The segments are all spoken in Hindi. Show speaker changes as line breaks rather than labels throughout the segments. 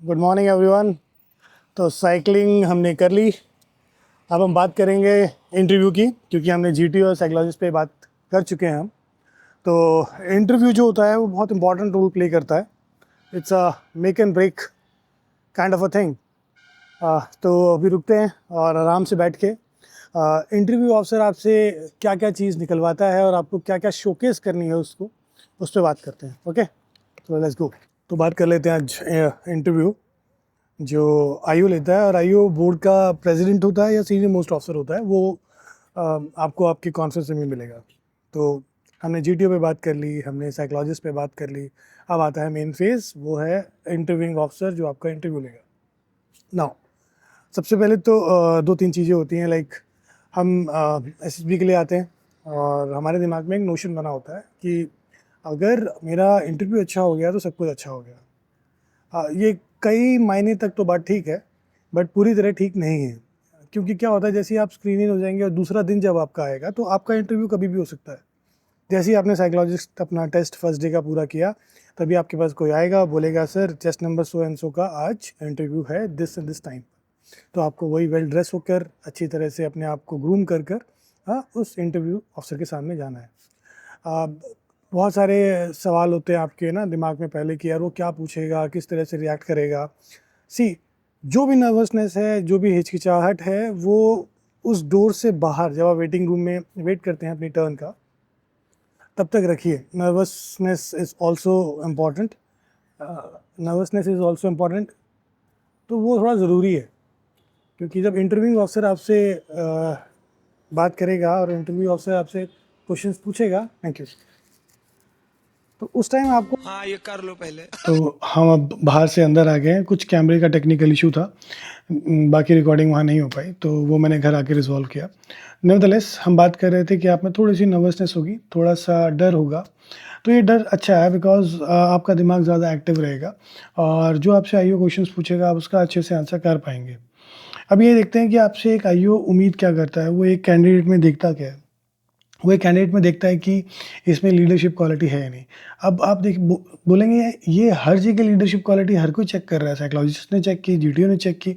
Good morning everyone. तो साइकिलिंग हमने कर ली। अब हम बात करेंगे इंटरव्यू की, क्योंकि हमने जीटी और साइकोलॉजिस्ट पे बात कर चुके हैं हम। तो इंटरव्यू जो होता है वो बहुत इंपॉर्टेंट रोल प्ले करता है। It's a make and break kind of a thing. तो अभी रुकते हैं और आराम से बैठ के इंटरव्यू ऑफिसर आपसे क्या क्या चीज़ निकलवाता है और आपको क्या क्या शोकेस करनी है उसको, उस पर बात करते हैं। ओके, तो लेट्स गो। तो बात कर लेते हैं आज इंटरव्यू जो आईओ लेता है। और आईओ बोर्ड का प्रेसिडेंट होता है या सीनियर मोस्ट ऑफिसर होता है, वो आपको आपकी कॉन्फ्रेंस में मिलेगा। तो हमने जीटीओ पे बात कर ली, हमने साइकोलॉजिस्ट पे बात कर ली। अब आता है मेन फेज, वो है इंटरव्यूइंग ऑफिसर जो आपका इंटरव्यू लेगा। नाउ सबसे पहले तो दो तीन चीज़ें होती हैं। लाइक हम एसएसबी के लिए आते हैं और हमारे दिमाग में एक नोशन बना होता है कि अगर मेरा इंटरव्यू अच्छा हो गया तो सब कुछ अच्छा हो गया। ये कई मायने तक तो बात ठीक है, बट पूरी तरह ठीक नहीं है। क्योंकि क्या होता है, जैसे ही आप स्क्रीन इन हो जाएंगे और दूसरा दिन जब आपका आएगा तो आपका इंटरव्यू कभी भी हो सकता है। जैसे ही आपने साइकोलॉजिस्ट अपना टेस्ट फर्स्ट डे का पूरा किया, तभी आपके पास कोई आएगा, बोलेगा sir test number so and so का आज इंटरव्यू है दिस एंड दिस टाइम। तो आपको वही वेल ड्रेस होकर अच्छी तरह से अपने आप को ग्रूम कर कर उस इंटरव्यू ऑफिसर के सामने जाना है। बहुत सारे सवाल होते हैं आपके ना दिमाग में पहले कि यार वो क्या पूछेगा, किस तरह से रिएक्ट करेगा। सी, जो भी नर्वसनेस है, जो भी हिचकिचाहट है, वो उस डोर से बाहर जब आप वेटिंग रूम में वेट करते हैं अपनी टर्न का, तब तक रखिए। Nervousness is also important. Nervousness is also important. तो वो थोड़ा ज़रूरी है, क्योंकि जब इंटरव्यू ऑफिसर आपसे बात करेगा और इंटरव्यू ऑफिसर आपसे क्वेश्चंस पूछेगा, थैंक यू, तो उस टाइम आपको,
हाँ ये कर लो पहले।
तो हम अब बाहर से अंदर आ गए हैं। कुछ कैमरे का टेक्निकल इशू था, बाकी रिकॉर्डिंग वहाँ नहीं हो पाई, तो वो मैंने घर आके रिजॉल्व किया। नेवरदलेस हम बात कर रहे थे कि आप में थोड़ी सी नर्वसनेस होगी, थोड़ा सा डर होगा। तो ये डर अच्छा है, बिकॉज आपका दिमाग ज़्यादा एक्टिव रहेगा और जो आपसे आईओ क्वेश्चंस पूछेगा आप उसका अच्छे से आंसर कर पाएंगे। अब ये देखते हैं कि आपसे एक आईओ उम्मीद क्या करता है, वो एक कैंडिडेट में देखता क्या है। वो एक कैंडिडेट में देखता है कि इसमें लीडरशिप क्वालिटी है या नहीं। अब आप बोलेंगे ये हर जगह लीडरशिप क्वालिटी हर कोई चेक कर रहा है, साइकोलॉजिस्ट ने चेक की, जीटीओ ने चेक की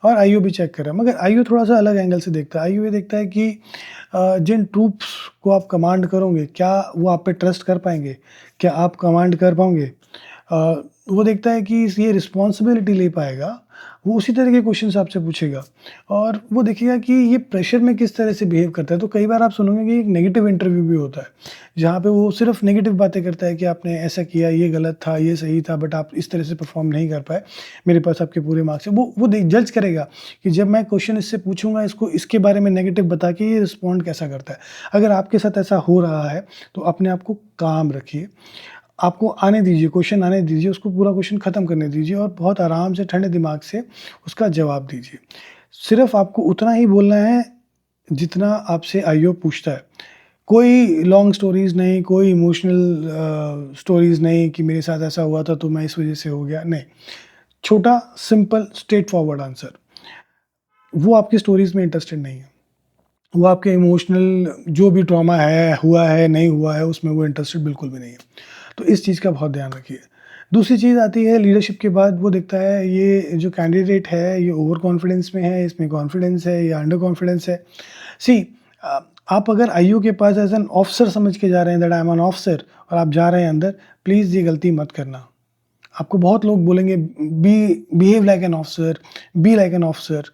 और आईओ भी चेक कर रहा है। मगर आईओ थोड़ा सा अलग एंगल से देखता है। आईओ ये देखता है कि जिन ट्रूप्स को आप कमांड करोगे, क्या वो आप पे ट्रस्ट कर पाएंगे, क्या आप कमांड कर पाओगे। वो देखता है कि ये रिस्पॉन्सिबिलिटी ले पाएगा। वो उसी तरह के क्वेश्चंस आपसे पूछेगा और वो देखेगा कि ये प्रेशर में किस तरह से बिहेव करता है। तो कई बार आप सुनोगे कि एक नेगेटिव इंटरव्यू भी होता है, जहाँ पे वो सिर्फ नेगेटिव बातें करता है कि आपने ऐसा किया, ये गलत था, ये सही था, बट आप इस तरह से परफॉर्म नहीं कर पाए, मेरे पास आपके पूरे मार्क्स है। वो जज करेगा कि जब मैं क्वेश्चन इससे पूछूंगा, इसको इसके बारे में नेगेटिव बता के ये रिस्पॉन्ड कैसा करता है। अगर आपके साथ ऐसा हो रहा है तो अपने आप को काम रखिए, आपको आने दीजिए, क्वेश्चन आने दीजिए, उसको पूरा क्वेश्चन ख़त्म करने दीजिए और बहुत आराम से ठंडे दिमाग से उसका जवाब दीजिए। सिर्फ आपको उतना ही बोलना है जितना आपसे आईओ पूछता है। कोई लॉन्ग स्टोरीज़ नहीं, कोई इमोशनल स्टोरीज़ नहीं कि मेरे साथ ऐसा हुआ था तो मैं इस वजह से हो गया, नहीं। छोटा, सिंपल, स्ट्रेट फॉरवर्ड आंसर। वो आपकी स्टोरीज़ में इंटरेस्टेड नहीं है। वो आपके इमोशनल जो भी ट्रॉमा है, हुआ है, नहीं हुआ है, उसमें वो इंटरेस्टेड बिल्कुल भी नहीं है। तो इस चीज़ का बहुत ध्यान रखिए। दूसरी चीज़ आती है लीडरशिप के बाद, वो देखता है ये जो कैंडिडेट है ये ओवर कॉन्फिडेंस में है, इसमें कॉन्फिडेंस है या अंडर कॉन्फिडेंस है। सी, आप अगर आईओ के पास एज़ एन ऑफिसर समझ के जा रहे हैं, that I M an officer, और आप जा रहे हैं अंदर, प्लीज़ ये गलती मत करना। आपको बहुत लोग बोलेंगे behave like an officer, be like an officer.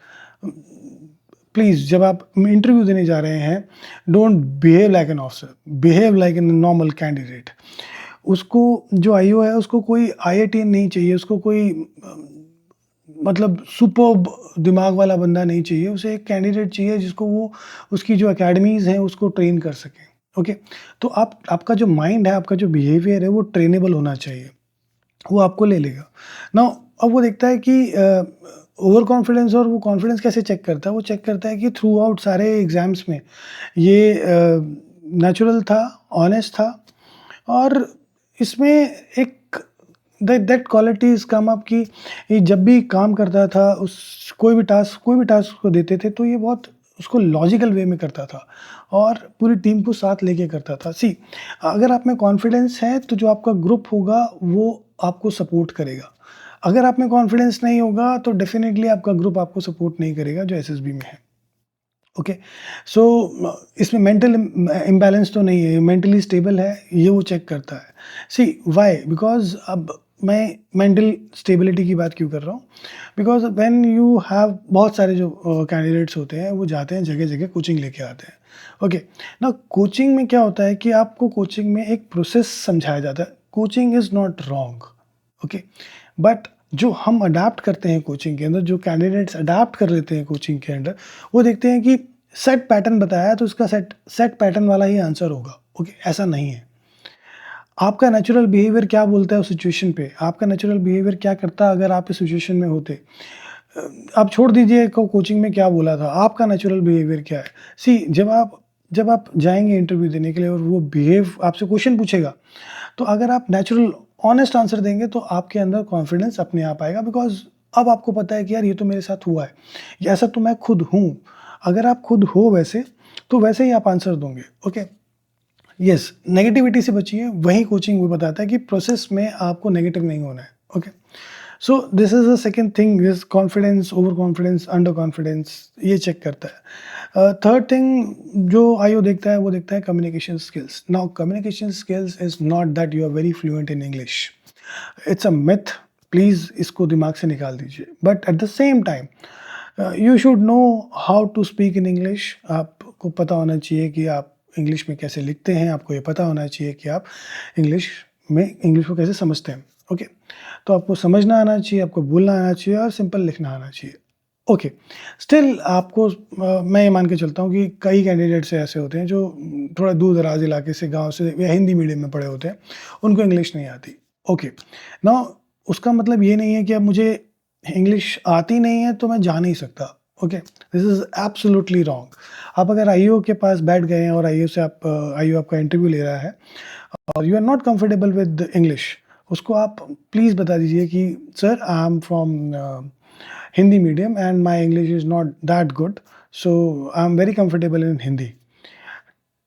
Please जब आप इंटरव्यू देने जा रहे हैं, don't behave like an officer, behave like an normal candidate. उसको, जो आईओ है उसको कोई आईआईटीएन नहीं चाहिए, उसको कोई मतलब सुपर्ब दिमाग वाला बंदा नहीं चाहिए। उसे एक कैंडिडेट चाहिए जिसको वो उसकी जो एकेडमीज़ हैं उसको ट्रेन कर सके। ओके, तो आपका जो माइंड है, आपका जो बिहेवियर है वो ट्रेनेबल होना चाहिए, वो आपको ले लेगा। नाउ अब वो देखता है कि ओवर कॉन्फिडेंस, और वो कॉन्फिडेंस कैसे चेक करता है, वो चेक करता है कि थ्रू आउट सारे एग्ज़ाम्स में ये नेचुरल था, ऑनेस्ट था और इसमें एक दैट क्वालिटीज़ कम अप की। ये जब भी काम करता था, उस कोई भी टास्क उसको देते थे तो ये बहुत उसको लॉजिकल वे में करता था और पूरी टीम को साथ लेके करता था। सी, अगर आप में कॉन्फिडेंस है तो जो आपका ग्रुप होगा वो आपको सपोर्ट करेगा। अगर आप में कॉन्फिडेंस नहीं होगा तो डेफ़िनेटली आपका ग्रुप आपको सपोर्ट नहीं करेगा जो एसएसबी में है। ओके, सो इसमें मेंटल इम्बैलेंस तो नहीं है, मेंटली स्टेबल है, ये वो चेक करता है। सी व्हाई? बिकॉज़ अब मैं मेंटल स्टेबिलिटी की बात क्यों कर रहा हूँ? बिकॉज़ व्हेन यू हैव बहुत सारे जो कैंडिडेट्स होते हैं, वो जाते हैं जगह-जगह कोचिंग लेके आते हैं। ओके, नाउ कोचिंग में क्या होता है कि आपको कोचिंग में एक प्रोसेस समझाया जाता है। Coaching is not wrong, okay, but जो हम अडॉप्ट करते हैं कोचिंग के अंदर, जो कैंडिडेट्स अडॉप्ट कर लेते हैं कोचिंग के अंदर, वो देखते हैं कि सेट पैटर्न बताया है तो उसका सेट सेट पैटर्न वाला ही आंसर होगा। ओके, ऐसा नहीं है। आपका नेचुरल बिहेवियर क्या बोलता है उस सिचुएशन पे, आपका नेचुरल बिहेवियर क्या करता अगर आप इस सिचुएशन में होते। अ, आप छोड़ दीजिए को कोचिंग में क्या बोला था, आपका नेचुरल बिहेवियर क्या है। सी जब आप जाएँगे इंटरव्यू देने के लिए और वो बिहेव आपसे क्वेश्चन पूछेगा, तो अगर आप नेचुरल ऑनेस्ट आंसर देंगे तो आपके अंदर कॉन्फिडेंस अपने आप आएगा, बिकॉज़ अब आपको पता है कि यार ये तो मेरे साथ हुआ है, या ऐसा तो मैं खुद हूँ। अगर आप खुद हो वैसे, तो वैसे ही आप आंसर दोगे। ओके, यस, नेगेटिविटी से बचिए, वही कोचिंग वो बताता है कि प्रोसेस में आपको नेगेटिव नहीं होना है। Okay, so this is the second thing, this confidence, over confidence, under confidence, ये चेक करता है। थर्ड थिंग जो आईओ देखता है, वो देखता है communication skills. Now communication skills is not that you are very fluent in English, it's a myth, please इसको दिमाग से निकाल दीजिए। But at the same time you should know how to speak in English. आपको पता होना चाहिए कि आप इंग्लिश में कैसे लिखते हैं, आपको ये पता होना चाहिए कि आप इंग्लिश इंग्लिश को कैसे समझते हैं। ओके, तो आपको समझना आना चाहिए, आपको बोलना आना चाहिए और सिंपल लिखना आना चाहिए। ओके, स्टिल आपको मैं ये मान के चलता हूँ कि कई कैंडिडेट्स ऐसे होते हैं जो थोड़ा दूर-दराज इलाके से, गाँव से या हिंदी मीडियम में पढ़े होते हैं, उनको इंग्लिश नहीं आती। ओके, नाउ उसका मतलब ये नहीं है कि अब मुझे इंग्लिश आती नहीं है तो मैं जा नहीं सकता। Okay, this is absolutely wrong. आप अगर आईओ के पास बैठ गए हैं और आईओ आपका इंटरव्यू ले रहा है और you are not comfortable with English, उसको आप प्लीज़ बता दीजिए कि sir I am from Hindi medium and my English is not that good, so I'm very comfortable in Hindi.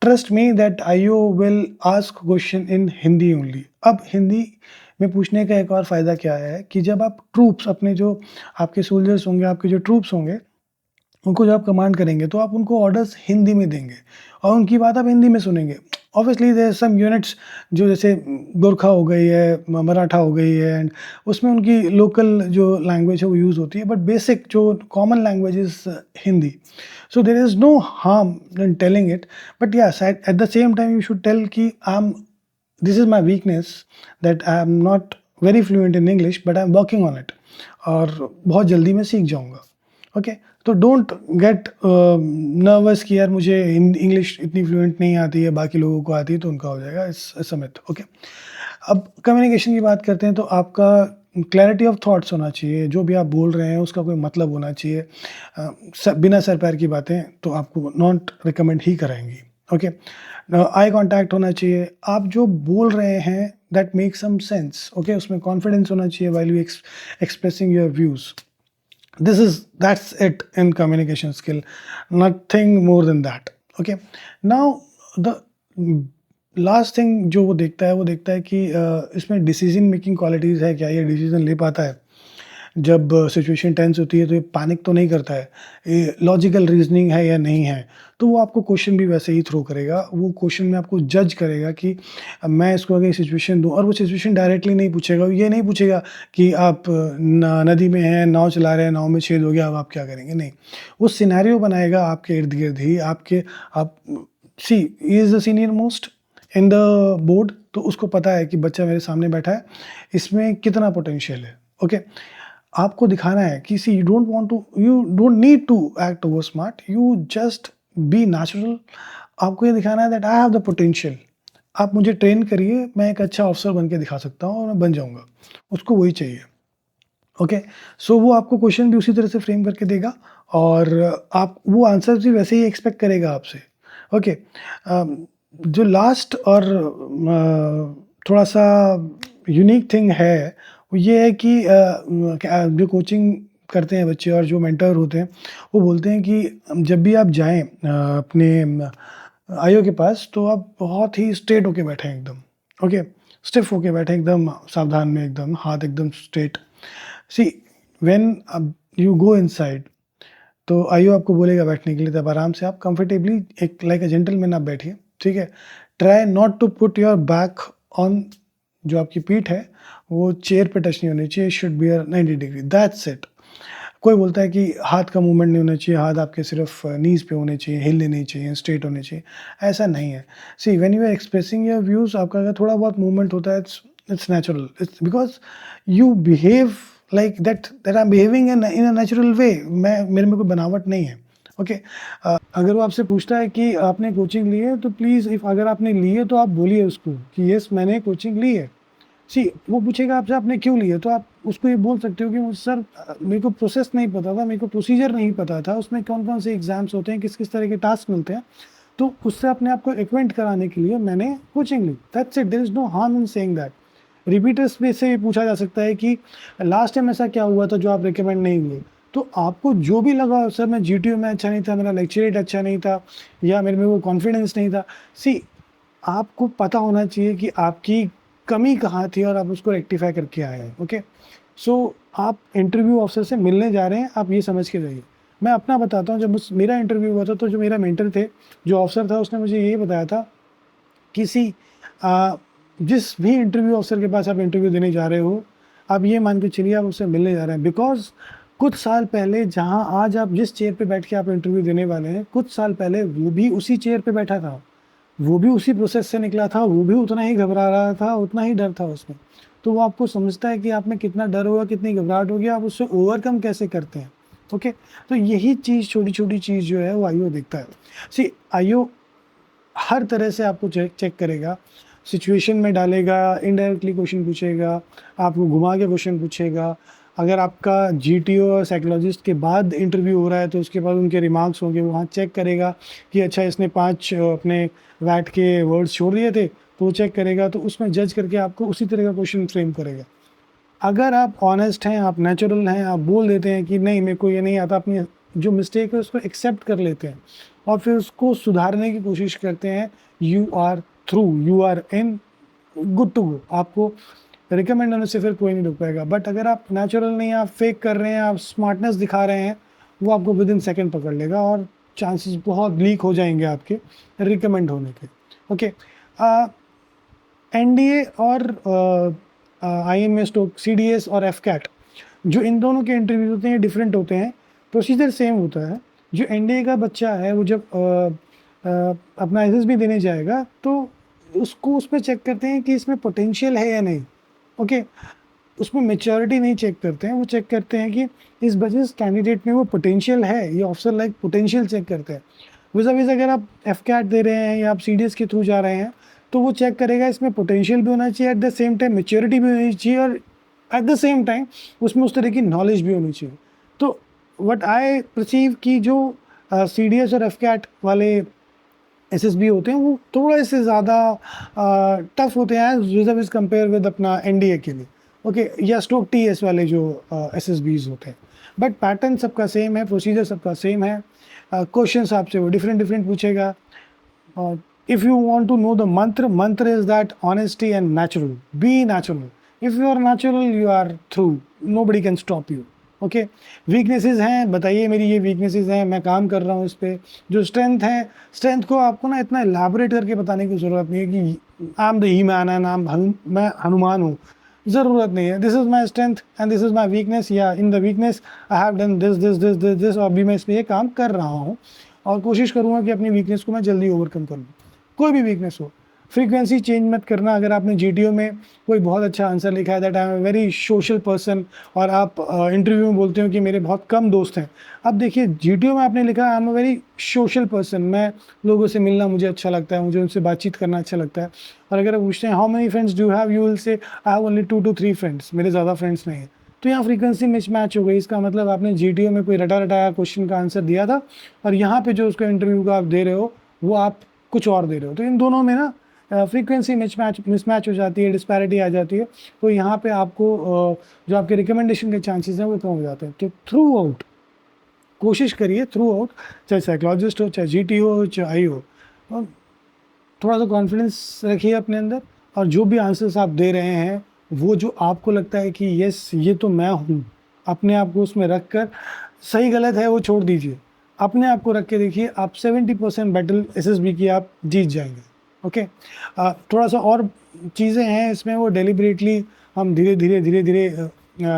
Trust me that IO will ask question in Hindi only. अब हिंदी में पूछने का एक और फ़ायदा क्या है कि जब आप ट्रूप्स अपने जो आपके सोल्जर्स होंगे, आपके जो ट्रूप्स होंगे, उनको जब आप कमांड करेंगे तो आप उनको ऑर्डर्स हिंदी में देंगे और उनकी बात आप हिंदी में सुनेंगे। ऑब्वियसली देयर सम यूनिट्स जो जैसे गोरखा हो गई है, मराठा हो गई है, एंड उसमें उनकी लोकल जो लैंग्वेज है वो यूज़ होती है, बट बेसिक जो common language is Hindi. So there is no harm in telling it, but yes, at the same time you should tell कि this is my weakness, that I am not very fluent in English, but I am working on it, और बहुत जल्दी मैं सीख जाऊँगा। ओके, तो डोंट गेट नर्वस कि यार मुझे इंग्लिश इतनी फ्लुएंट नहीं आती है, बाकी लोगों को आती है तो उनका हो जाएगा, इट्स अ मिथ। ओके, अब कम्युनिकेशन की बात करते हैं तो आपका क्लैरिटी ऑफ थॉट्स होना चाहिए, जो भी आप बोल रहे हैं उसका कोई मतलब होना चाहिए। बिना सर पैर की बातें तो आपको नॉट रिकमेंड ही कराएंगी। ओके, आई कांटेक्ट होना चाहिए, आप जो बोल रहे हैं that make some sense. Okay, उसमें कॉन्फिडेंस होना चाहिए while you expressing your views. That's it in communication skill, nothing more than that. Okay, now the last thing जो वो देखता है कि इसमें डिसीजन मेकिंग क्वालिटीज़ है क्या, ये डिसीजन ले पाता है जब सिचुएशन टेंस होती है, तो ये पैनिक तो नहीं करता है, ये लॉजिकल रीजनिंग है या नहीं है। तो वो आपको क्वेश्चन भी वैसे ही थ्रो करेगा, वो क्वेश्चन में आपको जज करेगा कि मैं इसको अगर सिचुएशन दूँ, और वो सिचुएशन डायरेक्टली नहीं पूछेगा, ये नहीं पूछेगा कि आप नदी में हैं, नाव चला रहे हैं, नाव में छेद हो गया, अब आप क्या करेंगे, नहीं। वो सिनेरियो बनाएगा आपके इर्द गिर्द ही, आप see is the senior most in the board, तो उसको पता है कि बच्चा मेरे सामने बैठा है, इसमें कितना पोटेंशियल है। ओके, आपको दिखाना है कि see you don't need to act over smart, you just be natural. आपको ये दिखाना है that I have the potential, आप मुझे ट्रेन करिए, मैं एक अच्छा ऑफिसर बन के दिखा सकता हूँ और मैं बन जाऊँगा, उसको वही चाहिए। ओके, सो वो आपको क्वेश्चन भी उसी तरह से फ्रेम करके देगा और आप वो आंसर भी वैसे ही एक्सपेक्ट करेगा आपसे। ओके, जो लास्ट और थोड़ा सा यूनिक थिंग है वो ये है कि जो कोचिंग करते हैं बच्चे और जो मेंटर होते हैं, वो बोलते हैं कि जब भी आप जाएं अपने आईओ के पास, तो आप बहुत ही स्ट्रेट होके बैठें एकदम। ओके, स्टिफ होके बैठें एकदम, सावधान में एकदम, हाथ एकदम straight, C when you go inside, तो आईओ आपको बोलेगा बैठने के लिए, तब आराम से आप कंफर्टेबली एक लाइक अ जेंटलमैन आप बैठिए, ठीक है? Try not to put your back on, जो आपकी पीठ है वो चेयर पे टच नहीं होनी चाहिए, should be a 90 degree, that's it. कोई बोलता है कि हाथ का मूवमेंट नहीं होना चाहिए, हाथ आपके सिर्फ नीज़ पे होने चाहिए, हिलने नहीं चाहिए, स्ट्रेट होने चाहिए, ऐसा नहीं है। See when you are expressing your views, आपका अगर थोड़ा बहुत मूवमेंट होता है, it's natural, it's because you behave like that I am behaving in a natural way, मैं मेरे में कोई बनावट नहीं है, ओके? अगर वो आपसे पूछता है कि आपने कोचिंग ली है, तो प्लीज़ इफ अगर आपने ली है तो आप बोलिए उसको कि यस मैंने कोचिंग ली है। सी वो पूछेगा आपसे आपने क्यों ली है, तो आप उसको ये बोल सकते हो कि सर मेरे को प्रोसेस नहीं पता था, मेरे को प्रोसीजर नहीं पता था, उसमें कौन-कौन से एग्ज़ाम्स होते हैं, किस-किस तरह के टास्क मिलते हैं, तो उससे अपने आप को एक्वेंट कराने के लिए मैंने कोचिंग ली। That's it, there is no harm in saying that. Repeaters में से पूछा जा सकता है कि लास्ट टाइम ऐसा क्या हुआ था जो आप रिकमेंड नहीं हुए? तो आपको जो भी लगा सर मैं जीटीयू में अच्छा नहीं था, मेरा लेक्चर रेट अच्छा नहीं था या मेरे में वो कॉन्फिडेंस नहीं था। सी आपको पता होना चाहिए कि आपकी कमी कहाँ थी और आप उसको रेक्टिफ़ाई करके आए हैं, ओके? सो आप इंटरव्यू ऑफिसर से मिलने जा रहे हैं, आप ये समझ के जाइए। मैं अपना बताता हूँ, जब मेरा इंटरव्यू हुआ था तो जो मेरा मेंटर थे, जो ऑफिसर था उसने मुझे ये बताया था किसी जिस भी इंटरव्यू अफसर के पास आप इंटरव्यू देने जा रहे हो, आप ये मान के चलिए आप उससे मिलने जा रहे हैं, बिकॉज़ कुछ साल पहले जहाँ आज आप जिस चेयर पे बैठ के आप इंटरव्यू देने वाले हैं, कुछ साल पहले वो भी उसी चेयर पे बैठा था। वो भी उसी प्रोसेस से निकला था, वो भी उतना ही घबरा रहा था, उतना ही डर था उसमें। तो वो आपको समझता है कि आप में कितना डर होगा, कितनी घबराहट होगी, आप उससे ओवरकम कैसे करते हैं, ओके? तो यही चीज़ छोटी-छोटी चीज़ जो है वो आईओ देखता है। सी आईओ हर तरह से आपको चेक चेक करेगा, सिचुएशन में डालेगा, इनडायरेक्टली क्वेश्चन पूछेगा, आपको घुमा के क्वेश्चन पूछेगा। अगर आपका जीटीओ और साइकोलॉजिस्ट के बाद इंटरव्यू हो रहा है, तो उसके बाद उनके रिमार्क्स होंगे, वहाँ चेक करेगा कि अच्छा इसने 5 अपने वैट के वर्ड्स छोड़ दिए थे, तो वो चेक करेगा, तो उसमें जज करके आपको उसी तरह का क्वेश्चन फ्रेम करेगा। अगर आप ऑनेस्ट हैं, आप नेचुरल हैं, आप बोल देते हैं कि नहीं मेरे को ये नहीं आता, अपनी जो मिस्टेक है उसको एक्सेप्ट कर लेते हैं और फिर उसको सुधारने की कोशिश करते हैं, you are through, you are in, good to go. आपको रिकमेंड होने से फिर कोई नहीं रोक पाएगा। बट अगर आप नेचुरल नहीं हैं, आप फेक कर रहे हैं, आप स्मार्टनेस दिखा रहे हैं, वो आपको विद इन सेकेंड पकड़ लेगा और चांसेस बहुत लीक हो जाएंगे आपके रिकमेंड होने के, ओके? एनडीए और आईएमएस तो सीडीएस और एफकैट, जो इन दोनों के इंटरव्यूज होते हैं डिफरेंट होते हैं, प्रोसीजर सेम होता है। जो एनडीए का बच्चा है वो जब अपना एसएसबी देने जाएगा तो उसको उस पर चेक करते हैं कि इसमें पोटेंशियल है या नहीं, ओके? उसमें मेच्योरिटी नहीं चेक करते हैं, वो चेक करते हैं कि इस बजिस कैंडिडेट में वो पोटेंशियल है, ये ऑफिसर लाइक पोटेंशियल चेक करते हैं। वैसा वैसा अगर आप एफकैट दे रहे हैं या आप सीडीएस के थ्रू जा रहे हैं, तो वो चेक करेगा इसमें पोटेंशियल भी होना चाहिए, eight the same time maturity भी होनी चाहिए और एट द सेम टाइम उसमें उस तरह की नॉलेज भी होनी चाहिए। तो व्हाट आई परसीव कि जो सीडीएस और एफकैट वाले एसएसबी होते हैं वो थोड़े से ज़्यादा टफ होते हैं विज़ कंपेयर विद अपना एनडीए के लिए, ओके? या स्ट्रोक टीएस वाले जो एसएसबीज होते हैं। बट पैटर्न सबका सेम है, प्रोसीजर सबका सेम है। क्वेश्चंस आपसे वो डिफरेंट डिफरेंट पूछेगा। If you want to know the mantra is that honesty and natural. Be natural. If you are natural, you are through. Nobody can stop you. Okay? Weaknesses हैं, बताइए मेरी ये वीकनेसेस हैं, मैं काम कर रहा हूँ इस पे। जो स्ट्रेंथ है, स्ट्रेंथ को आपको ना इतना एलैबोरेट करके बताने की ज़रूरत नहीं है कि I am the he man and मैं हनुमान हूँ। ज़रूरत नहीं है। This is my strength and this is my weakness, या in the weakness I have done this this this this this, और अभी मैं इस पर ये काम कर रहा हूँ और कोशिश करूँगा कि अपनी वीकनेस को मैं जल्दी ओवरकम करूँ। कोई भी वीकनेस हो, फ्रीक्वेंसी चेंज मत करना। अगर आपने जीटीओ में कोई बहुत अच्छा आंसर लिखा है that I am a very social person, और आप इंटरव्यू में बोलते हो कि मेरे बहुत कम दोस्त हैं, अब देखिए जीटीओ में आपने लिखा I am a very social person, मैं लोगों से मिलना मुझे अच्छा लगता है, मुझे उनसे बातचीत करना अच्छा लगता है। और अगर आप पूछते हैं how many friends do have, you will say I have only 2 to 3 friends, मेरे ज़्यादा फ्रेंड्स नहीं हैं। तो यहाँ फ्रीक्वेंसी मिसमैच हो गई। इसका मतलब आपने जीटीओ में कोई रटा रटाया क्वेश्चन का आंसर दिया था और यहाँ पे जो उसका इंटरव्यू का आप दे रहे हो वो आप कुछ और दे रहे हो। तो इन दोनों में ना फ्रीक्वेंसी मिसमैच हो जाती है, डिस्पैरिटी आ जाती है। तो यहाँ पे आपको जो आपके रिकमेंडेशन के चांसेस हैं वो कम हो जाते हैं। तो थ्रू आउट कोशिश करिए, थ्रू आउट, चाहे साइकोलॉजिस्ट हो, चाहे जीटी हो, चाहे आई हो, और थोड़ा सा कॉन्फिडेंस रखिए अपने अंदर, और जो भी आंसर्स आप दे रहे हैं वो जो आपको लगता है कि यस ये तो मैं हूँ, अपने आप को उसमें रख कर, सही गलत है वो छोड़ दीजिए, अपने आप को रख के देखिए, आप 70% बैटल एसएसबी की आप जीत जाएंगे। ओके, थोड़ा सा और चीज़ें हैं इसमें, वो डेलिबरेटली हम धीरे धीरे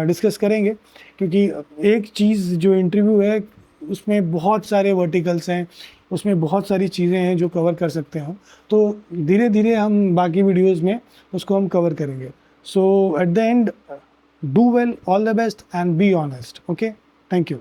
डिस्कस करेंगे, क्योंकि एक चीज़ जो इंटरव्यू है उसमें बहुत सारे वर्टिकल्स हैं, उसमें बहुत सारी चीज़ें हैं जो कवर कर सकते हैं हम, तो धीरे धीरे हम बाकी वीडियोस में उसको हम कवर करेंगे। So at the end, do well, all the best and be honest. Okay, thank you.